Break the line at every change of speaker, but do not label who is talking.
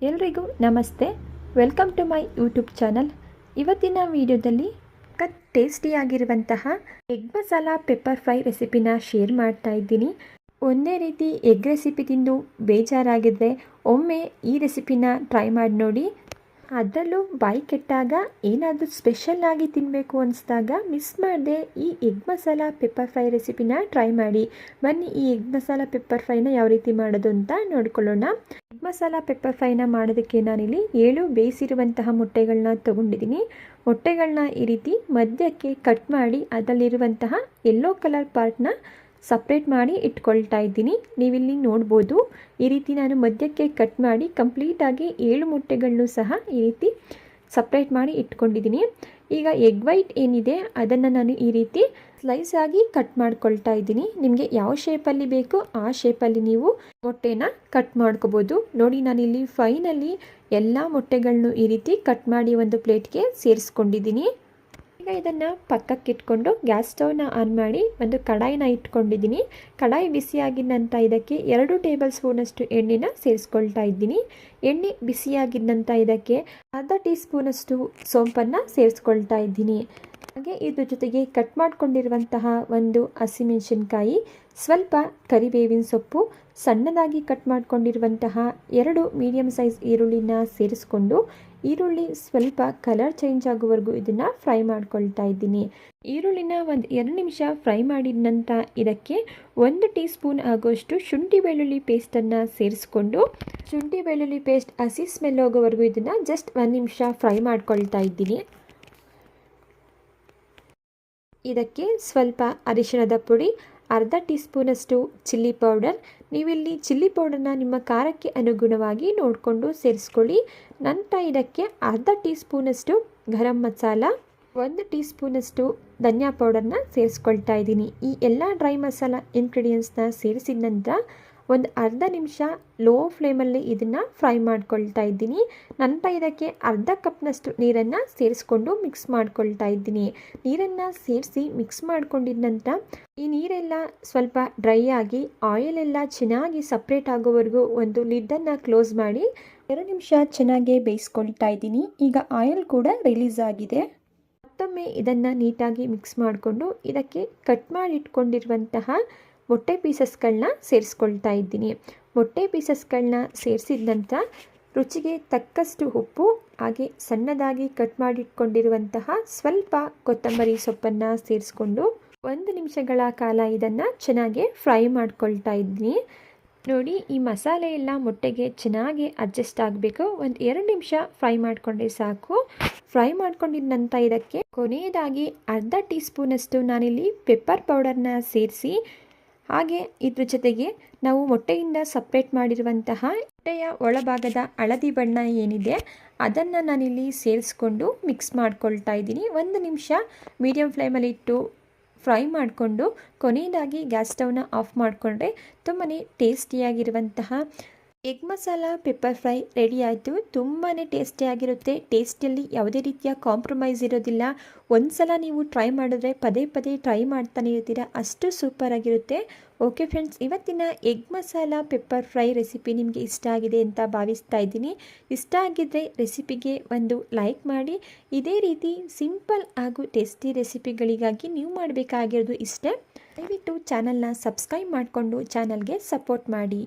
ಎಲ್ರಿಗೂ ನಮಸ್ತೆ. Welcome to my YouTube channel. ಇವತ್ತಿನ ವಿಡಿಯೋದಲ್ಲಿ ಟೇಸ್ಟಿಯಾಗಿರುವಂತಹ ಎಗ್ ಮಸಾಲ ಪೆಪ್ಪರ್ ಫ್ರೈ ರೆಸಿಪಿನ ಶೇರ್ ಮಾಡ್ತಾ ಇದ್ದೀನಿ. ಒಂದೇ ರೀತಿ ಎಗ್ ರೆಸಿಪಿ ತಿಂದು ಬೇಜಾರಾಗಿದ್ದರೆ ಒಮ್ಮೆ ಈ ರೆಸಿಪಿನ ಟ್ರೈ ಮಾಡಿ ನೋಡಿ. ಅದರಲ್ಲೂ ಬಾಯಿ ಕೆಟ್ಟಾಗ ಏನಾದರೂ ಸ್ಪೆಷಲ್ಲಾಗಿ ತಿನ್ನಬೇಕು ಅನಿಸಿದಾಗ ಮಿಸ್ ಮಾಡದೆ ಈ ಎಗ್ ಮಸಾಲ ಪೆಪ್ಪರ್ ಫ್ರೈ ರೆಸಿಪಿನ ಟ್ರೈ ಮಾಡಿ. ಬನ್ನಿ ಈ ಎಗ್ ಮಸಾಲ ಪೆಪ್ಪರ್ ಫ್ರೈನ ಯಾವ ರೀತಿ ಮಾಡೋದು ಅಂತ ನೋಡ್ಕೊಳ್ಳೋಣ. ಎಗ್ ಮಸಾಲ ಪೆಪ್ಪರ್ ಫ್ರೈನ ಮಾಡೋದಕ್ಕೆ ನಾನಿಲ್ಲಿ 7 ಬೇಯಿಸಿರುವಂತಹ ಮೊಟ್ಟೆಗಳನ್ನ ತೊಗೊಂಡಿದ್ದೀನಿ. ಮೊಟ್ಟೆಗಳನ್ನ ಈ ರೀತಿ ಮಧ್ಯಕ್ಕೆ ಕಟ್ ಮಾಡಿ ಅದರಲ್ಲಿರುವಂತಹ ಯೆಲ್ಲೋ ಕಲರ್ ಪಾರ್ಟ್ನ ಸಪ್ರೇಟ್ ಮಾಡಿ ಇಟ್ಕೊಳ್ತಾ ಇದ್ದೀನಿ. ನೀವಿಲ್ಲಿ ನೋಡ್ಬೋದು, ಈ ರೀತಿ ನಾನು ಮಧ್ಯಕ್ಕೆ ಕಟ್ ಮಾಡಿ ಕಂಪ್ಲೀಟಾಗಿ 7 ಮೊಟ್ಟೆಗಳನ್ನು ಸಹ ಈ ರೀತಿ ಸಪ್ರೇಟ್ ಮಾಡಿ ಇಟ್ಕೊಂಡಿದ್ದೀನಿ. ಈಗ ಎಗ್ ವೈಟ್ ಏನಿದೆ ಅದನ್ನು ನಾನು ಈ ರೀತಿ ಸ್ಲೈಸ್ ಆಗಿ ಕಟ್ ಮಾಡ್ಕೊಳ್ತಾ ಇದ್ದೀನಿ. ನಿಮಗೆ ಯಾವ ಶೇಪಲ್ಲಿ ಬೇಕೋ ಆ ಶೇಪಲ್ಲಿ ನೀವು ಮೊಟ್ಟೆನ ಕಟ್ ಮಾಡ್ಕೋಬೋದು. ನೋಡಿ, ನಾನಿಲ್ಲಿ ಫೈನಲ್ಲಿ ಎಲ್ಲ ಮೊಟ್ಟೆಗಳನ್ನು ಈ ರೀತಿ ಕಟ್ ಮಾಡಿ ಒಂದು ಪ್ಲೇಟ್ಗೆ ಸೇರಿಸ್ಕೊಂಡಿದ್ದೀನಿ. ಈಗ ಇದನ್ನು ಪಕ್ಕಕ್ಕೆ ಇಟ್ಕೊಂಡು ಗ್ಯಾಸ್ ಸ್ಟವ್ನ ಆನ್ ಮಾಡಿ ಒಂದು ಕಡಾಯಿನ ಇಟ್ಕೊಂಡಿದ್ದೀನಿ. ಕಡಾಯಿ ಬಿಸಿಯಾಗಿದ ನಂತರ ಇದಕ್ಕೆ 2 ಟೇಬಲ್ ಸ್ಪೂನಷ್ಟು ಎಣ್ಣೆನ ಸೇರಿಸ್ಕೊಳ್ತಾ ಇದ್ದೀನಿ. ಎಣ್ಣೆ ಬಿಸಿಯಾಗಿದ ನಂತರ ಇದಕ್ಕೆ ಅರ್ಧ ಟೀ ಸ್ಪೂನಷ್ಟು ಸೋಂಪನ್ನು ಸೇರಿಸ್ಕೊಳ್ತಾ ಇದ್ದೀನಿ. ಹಾಗೆ ಇದ್ರ ಜೊತೆಗೆ ಕಟ್ ಮಾಡ್ಕೊಂಡಿರುವಂತಹ ಒಂದು ಹಸಿಮೆಣಸಿನ್ಕಾಯಿ, ಸ್ವಲ್ಪ ಕರಿಬೇವಿನ ಸೊಪ್ಪು, ಸಣ್ಣದಾಗಿ ಕಟ್ ಮಾಡ್ಕೊಂಡಿರುವಂತಹ 2 ಮೀಡಿಯಮ್ ಸೈಜ್ ಈರುಳ್ಳಿನ ಸೇರಿಸ್ಕೊಂಡು ಈರುಳ್ಳಿ ಸ್ವಲ್ಪ ಕಲರ್ ಚೇಂಜ್ ಆಗೋವರೆಗೂ ಇದನ್ನು ಫ್ರೈ ಮಾಡ್ಕೊಳ್ತಾ ಇದ್ದೀನಿ. ಈರುಳ್ಳಿನ ಒಂದು 2 ನಿಮಿಷ ಫ್ರೈ ಮಾಡಿದ ನಂತರ ಇದಕ್ಕೆ 1 ಟೀ ಸ್ಪೂನ್ ಆಗೋಷ್ಟು ಶುಂಠಿ ಬೆಳ್ಳುಳ್ಳಿ ಪೇಸ್ಟನ್ನು ಸೇರಿಸ್ಕೊಂಡು ಶುಂಠಿ ಬೆಳ್ಳುಳ್ಳಿ ಪೇಸ್ಟ್ ಹಸಿ ಸ್ಮೆಲ್ ಹೋಗೋವರೆಗೂ ಇದನ್ನು ಜಸ್ಟ್ 1 ನಿಮಿಷ ಫ್ರೈ ಮಾಡ್ಕೊಳ್ತಾ ಇದ್ದೀನಿ. ಇದಕ್ಕೆ ಸ್ವಲ್ಪ ಅರಿಶಿಣದ ಪುಡಿ, ಅರ್ಧ ಟೀ ಸ್ಪೂನಷ್ಟು ಚಿಲ್ಲಿ ಪೌಡರ್. ನೀವಿಲ್ಲಿ ಚಿಲ್ಲಿ ಪೌಡರ್ನ ನಿಮ್ಮ ಖಾರಕ್ಕೆ ಅನುಗುಣವಾಗಿ ನೋಡಿಕೊಂಡು ಸೇರಿಸ್ಕೊಳ್ಳಿ. ನಂತರ ಇದಕ್ಕೆ ಅರ್ಧ ಟೀ ಸ್ಪೂನಷ್ಟು ಗರಂ ಮಸಾಲ, 1 ಟೀ ಸ್ಪೂನಷ್ಟು ಧನಿಯಾ ಪೌಡರ್ನ ಸೇರಿಸ್ಕೊಳ್ತಾ ಇದ್ದೀನಿ. ಈ ಎಲ್ಲ ಡ್ರೈ ಮಸಾಲ ಇಂಗ್ರೀಡಿಯೆಂಟ್ಸ್ನ ಸೇರಿಸಿದ ನಂತರ ಒಂದು ಅರ್ಧ ನಿಮಿಷ ಲೋ ಫ್ಲೇಮಲ್ಲಿ ಇದನ್ನು ಫ್ರೈ ಮಾಡ್ಕೊಳ್ತಾ ಇದ್ದೀನಿ. ನಂತರ ಇದಕ್ಕೆ ಅರ್ಧ ಕಪ್ನಷ್ಟು ನೀರನ್ನು ಸೇರಿಸ್ಕೊಂಡು ಮಿಕ್ಸ್ ಮಾಡ್ಕೊಳ್ತಾ ಇದ್ದೀನಿ. ನೀರನ್ನು ಸೇರಿಸಿ ಮಿಕ್ಸ್ ಮಾಡ್ಕೊಂಡಿದ ನಂತರ ಈ ನೀರೆಲ್ಲ ಸ್ವಲ್ಪ ಡ್ರೈ ಆಗಿ ಆಯಿಲೆಲ್ಲ ಚೆನ್ನಾಗಿ ಸಪ್ರೇಟ್ ಆಗೋವರೆಗೂ ಒಂದು ಲಿಡ್ಡನ್ನು ಕ್ಲೋಸ್ ಮಾಡಿ 2 ನಿಮಿಷ ಚೆನ್ನಾಗಿ ಬೇಯಿಸ್ಕೊಳ್ತಾ ಇದ್ದೀನಿ. ಈಗ ಆಯಿಲ್ ಕೂಡ ರಿಲೀಸ್ ಆಗಿದೆ. ಮತ್ತೊಮ್ಮೆ ಇದನ್ನು ನೀಟಾಗಿ ಮಿಕ್ಸ್ ಮಾಡಿಕೊಂಡು ಇದಕ್ಕೆ ಕಟ್ ಮಾಡಿ ಇಟ್ಕೊಂಡಿರುವಂತಹ ಮೊಟ್ಟೆ ಪೀಸಸ್ಗಳನ್ನ ಸೇರಿಸ್ಕೊಳ್ತಾ ಇದ್ದೀನಿ. ಮೊಟ್ಟೆ ಪೀಸಸ್ಗಳನ್ನ ಸೇರಿಸಿದ ನಂತರ ರುಚಿಗೆ ತಕ್ಕಷ್ಟು ಉಪ್ಪು, ಹಾಗೆ ಸಣ್ಣದಾಗಿ ಕಟ್ ಮಾಡಿಟ್ಕೊಂಡಿರುವಂತಹ ಸ್ವಲ್ಪ ಕೊತ್ತಂಬರಿ ಸೊಪ್ಪನ್ನು ಸೇರಿಸ್ಕೊಂಡು 1 ನಿಮಿಷಗಳ ಕಾಲ ಇದನ್ನು ಚೆನ್ನಾಗಿ ಫ್ರೈ ಮಾಡ್ಕೊಳ್ತಾ ಇದ್ದೀನಿ. ನೋಡಿ, ಈ ಮಸಾಲೆ ಎಲ್ಲ ಮೊಟ್ಟೆಗೆ ಚೆನ್ನಾಗಿ ಅಡ್ಜಸ್ಟ್ ಆಗಬೇಕು. ಒಂದು 2 ನಿಮಿಷ ಫ್ರೈ ಮಾಡಿಕೊಂಡ್ರೆ ಸಾಕು. ಫ್ರೈ ಮಾಡ್ಕೊಂಡಿದ ನಂತರ ಇದಕ್ಕೆ ಕೊನೆಯದಾಗಿ ಅರ್ಧ ಟೀ ಸ್ಪೂನಷ್ಟು ನಾನಿಲ್ಲಿ ಪೆಪ್ಪರ್ ಪೌಡರ್ನ ಸೇರಿಸಿ, ಹಾಗೆ ಇದ್ರ ಜೊತೆಗೆ ನಾವು ಮೊಟ್ಟೆಯಿಂದ ಸಪ್ರೇಟ್ ಮಾಡಿರುವಂತಹ ಮೊಟ್ಟೆಯ ಒಳಭಾಗದ ಹಳದಿ ಬಣ್ಣ ಏನಿದೆ ಅದನ್ನು ನಾನಿಲ್ಲಿ ಸೇರಿಸ್ಕೊಂಡು ಮಿಕ್ಸ್ ಮಾಡ್ಕೊಳ್ತಾ ಇದ್ದೀನಿ. 1 ನಿಮಿಷ ಮೀಡಿಯಮ್ ಫ್ಲೇಮಲ್ಲಿ ಇಟ್ಟು ಫ್ರೈ ಮಾಡಿಕೊಂಡು ಕೊನೆಯದಾಗಿ ಗ್ಯಾಸ್ ಸ್ಟವ್ನ ಆಫ್ ಮಾಡಿಕೊಂಡ್ರೆ ತುಂಬಾ ಟೇಸ್ಟಿಯಾಗಿರುವಂತಹ egg masala pepper fry ready ಆಯಿತು. ತುಂಬಾ ಟೇಸ್ಟಿಯಾಗಿರುತ್ತೆ. ಟೇಸ್ಟಿಯಲ್ಲಿ ಯಾವುದೇ ರೀತಿಯ ಕಾಂಪ್ರಮೈಸ್ ಇರೋದಿಲ್ಲ. ಒಂದು ಸಲ ನೀವು ಟ್ರೈ ಮಾಡಿದ್ರೆ ಪದೇ ಪದೇ ಟ್ರೈ ಮಾಡ್ತಾನೆ ಇರ್ತೀರ, ಅಷ್ಟು ಸೂಪರಾಗಿರುತ್ತೆ. ಓಕೆ ಫ್ರೆಂಡ್ಸ್, ಇವತ್ತಿನ egg masala pepper fry recipe ನಿಮಗೆ ಇಷ್ಟ ಆಗಿದೆ ಅಂತ ಭಾವಿಸ್ತಾ ಇದ್ದೀನಿ. ಇಷ್ಟ ಆಗಿದ್ದರೆ ರೆಸಿಪಿಗೆ ಒಂದು ಲೈಕ್ ಮಾಡಿ. ಇದೇ ರೀತಿ ಸಿಂಪಲ್ ಹಾಗೂ ಟೇಸ್ಟಿ ರೆಸಿಪಿಗಳಿಗಾಗಿ ನೀವು ಮಾಡಬೇಕಾಗಿರೋದು ಇಷ್ಟೇ. ದಯವಿಟ್ಟು ಚಾನಲ್ನ ಸಬ್ಸ್ಕ್ರೈಬ್ ಮಾಡಿಕೊಂಡು ಚಾನಲ್ಗೆ ಸಪೋರ್ಟ್ ಮಾಡಿ.